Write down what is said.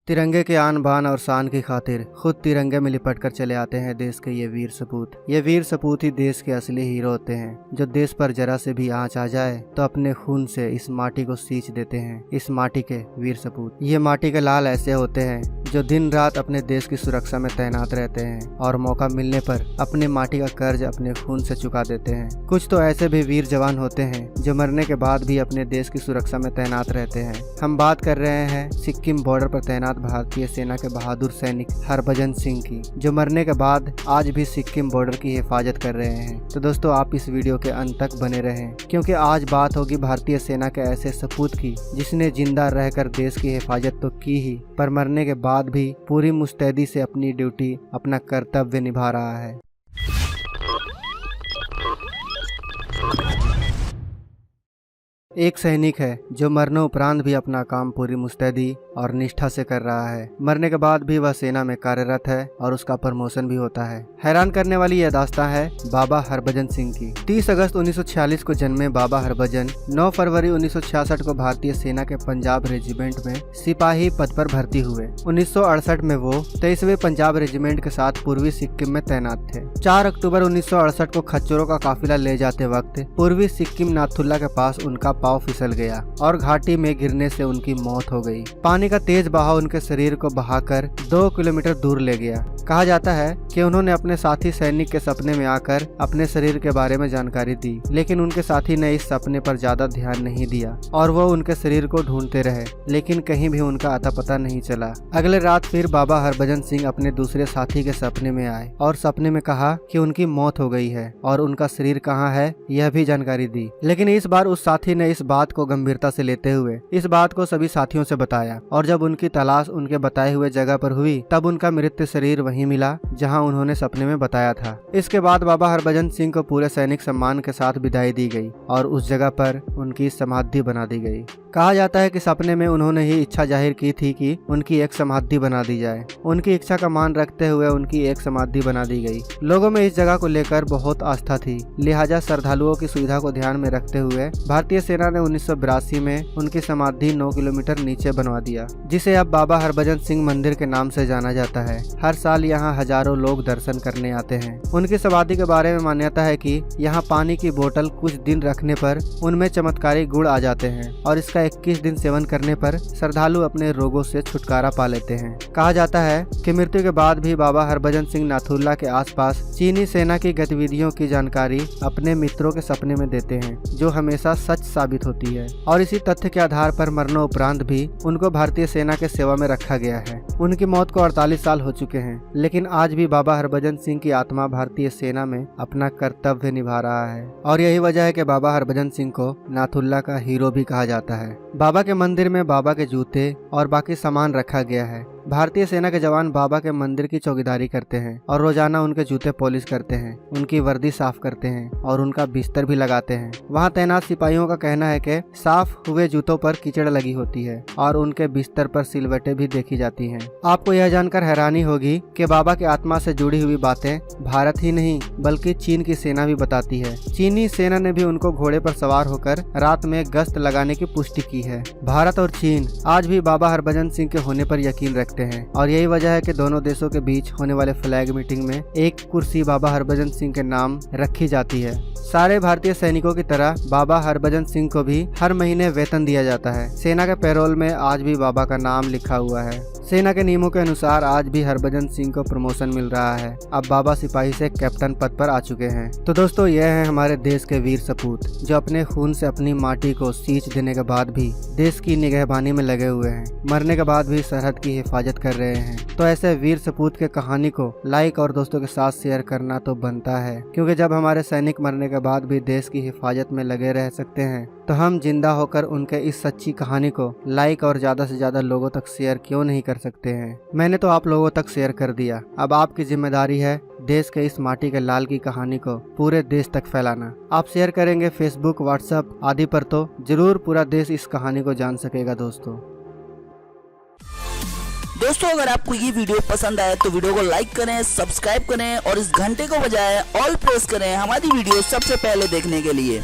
तिरंगे के आन बान और शान की खातिर खुद तिरंगे में लिपट कर चले आते हैं देश के ये वीर सपूत। ये वीर सपूत ही देश के असली हीरो होते हैं, जो देश पर जरा से भी आंच आ जाए तो अपने खून से इस माटी को सींच देते हैं। इस माटी के वीर सपूत, ये माटी के लाल ऐसे होते हैं जो दिन रात अपने देश की सुरक्षा में तैनात रहते हैं और मौका मिलने पर अपने माटी का कर्ज अपने खून से चुका देते हैं। कुछ तो ऐसे भी वीर जवान होते हैं जो मरने के बाद भी अपने देश की सुरक्षा में तैनात रहते हैं। हम बात कर रहे हैं सिक्किम बॉर्डर पर तैनात भारतीय सेना के बहादुर सैनिक हरभजन सिंह की, जो मरने के बाद आज भी सिक्किम बॉर्डर की हिफाजत कर रहे हैं। तो दोस्तों, आप इस वीडियो के अंत तक बने रहें, क्योंकि आज बात होगी भारतीय सेना के ऐसे सपूत की जिसने जिंदा रहकर देश की हिफाजत तो की ही, पर मरने के बाद भी पूरी मुस्तैदी से अपनी ड्यूटी, अपना कर्तव्य निभा रहा है। एक सैनिक है जो मरने उपरांत भी अपना काम पूरी मुस्तैदी और निष्ठा से कर रहा है। मरने के बाद भी वह सेना में कार्यरत है और उसका प्रमोशन भी होता है। हैरान करने वाली यह दास्तां है बाबा हरभजन सिंह की। 30 अगस्त 1946 को जन्मे बाबा हरभजन 9 फरवरी 1966 को भारतीय सेना के पंजाब रेजिमेंट में सिपाही पद पर भर्ती हुए। 1968 में वो 23वें पंजाब रेजिमेंट के साथ पूर्वी सिक्किम में तैनात थे। 4 अक्टूबर 1968 को खच्चरों का काफिला ले जाते वक्त पूर्वी सिक्किम नाथुला के पास उनका पांव फिसल गया और घाटी में गिरने से उनकी मौत हो गई। पानी का तेज बहाव उनके शरीर को बहाकर 2 किलोमीटर दूर ले गया। कहा जाता है कि उन्होंने अपने साथी सैनिक के सपने में आकर अपने शरीर के बारे में जानकारी दी, लेकिन उनके साथी ने इस सपने पर ज्यादा ध्यान नहीं दिया और वो उनके शरीर को ढूंढते रहे, लेकिन कहीं भी उनका अता पता नहीं चला। अगले रात फिर बाबा हरभजन सिंह अपने दूसरे साथी के सपने में आए और सपने में कहा कि उनकी मौत हो गई है और उनका शरीर कहाँ है यह भी जानकारी दी। लेकिन इस बार उस साथी ने इस बात को गंभीरता से लेते हुए इस बात को सभी साथियों से बताया, और जब उनकी तलाश उनके बताए हुए जगह पर हुई तब उनका मृत शरीर वहीं मिला जहां उन्होंने सपने में बताया था। इसके बाद बाबा हरभजन सिंह को पूरे सैनिक सम्मान के साथ विदाई दी गई और उस जगह पर उनकी समाधि बना दी गई। कहा जाता है कि सपने में उन्होंने ही इच्छा जाहिर की थी कि उनकी एक समाधि बना दी जाए। उनकी इच्छा का मान रखते हुए उनकी एक समाधि बना दी गई। लोगों में इस जगह को लेकर बहुत आस्था थी, लिहाजा श्रद्धालुओं की सुविधा को ध्यान में रखते हुए भारतीय सेना ने 1982 में उनकी समाधि 9 किलोमीटर नीचे बनवा दिया, जिसे अब बाबा हरभजन सिंह मंदिर के नाम से जाना जाता है। हर साल यहाँ हजारों लोग दर्शन करने आते हैं। उनकी समाधि के बारे में मान्यता है कि यहाँ पानी की बोतल कुछ दिन रखने पर उनमें चमत्कारी गुण आ जाते हैं और इसका 21 दिन सेवन करने पर श्रद्धालु अपने रोगों से छुटकारा पा लेते हैं। कहा जाता है कि मृत्यु के बाद भी बाबा हरभजन सिंह नाथुला के आसपास चीनी सेना की गतिविधियों की जानकारी अपने मित्रों के सपने में देते हैं, जो हमेशा सच साबित होती है। और इसी तथ्य के आधार पर मरणोपरांत भी उनको भारतीय सेना के सेवा में रखा गया है। उनकी मौत को 48 साल हो चुके हैं, लेकिन आज भी बाबा हरभजन सिंह की आत्मा भारतीय सेना में अपना कर्तव्य निभा रहा है। और यही वजह है कि बाबा हरभजन सिंह को नाथुला का हीरो भी कहा जाता है। बाबा के मंदिर में बाबा के जूते और बाकी सामान रखा गया है। भारतीय सेना के जवान बाबा के मंदिर की चौकीदारी करते हैं और रोजाना उनके जूते पॉलिश करते हैं, उनकी वर्दी साफ करते हैं और उनका बिस्तर भी लगाते हैं। वहां तैनात सिपाहियों का कहना है कि साफ हुए जूतों पर कीचड़ लगी होती है और उनके बिस्तर पर सिलवटें भी देखी जाती हैं। आपको यह जानकर हैरानी होगी कि बाबा की आत्मा से जुड़ी हुई बातें भारत ही नहीं बल्कि चीन की सेना भी बताती है। चीनी सेना ने भी उनको घोड़े पर सवार होकर रात में गश्त लगाने की पुष्टि की है। भारत और चीन आज भी बाबा हरभजन सिंह के होने पर यकीन रखते हैं और यही वजह है कि दोनों देशों के बीच होने वाले फ्लैग मीटिंग में एक कुर्सी बाबा हरभजन सिंह के नाम रखी जाती है। सारे भारतीय सैनिकों की तरह बाबा हरभजन सिंह को भी हर महीने वेतन दिया जाता है। सेना के पैरोल में आज भी बाबा का नाम लिखा हुआ है। सेना के नियमों के अनुसार आज भी हरभजन सिंह को प्रमोशन मिल रहा है। अब बाबा सिपाही से कैप्टन पद पर आ चुके हैं। तो दोस्तों, यह है हमारे देश के वीर सपूत जो अपने खून से अपनी माटी को सींच देने के बाद भी देश की निगहबानी में लगे हुए हैं। मरने के बाद भी सरहद की हिफाजत कर रहे हैं। तो ऐसे वीर सपूत के कहानी को लाइक और दोस्तों के साथ शेयर करना तो बनता है, क्योंकि जब हमारे सैनिक मरने के बाद भी देश की हिफाजत में लगे रह सकते हैं तो हम जिंदा होकर उनके इस सच्ची कहानी को लाइक और ज्यादा से ज्यादा लोगों तक शेयर क्यों नहीं कर सकते हैं। मैंने तो आप लोगों तक शेयर कर दिया, अब आपकी जिम्मेदारी है देश के इस माटी के लाल की कहानी को पूरे देश तक फैलाना। आप शेयर करेंगे फेसबुक, व्हाट्सएप आदि पर तो जरूर पूरा देश इस कहानी को जान सकेगा। दोस्तों अगर आपको ये वीडियो पसंद आए तो वीडियो को लाइक करें, सब्सक्राइब करें और इस घंटे को बजाय ऑल प्रेस करें हमारी वीडियो सबसे पहले देखने के लिए।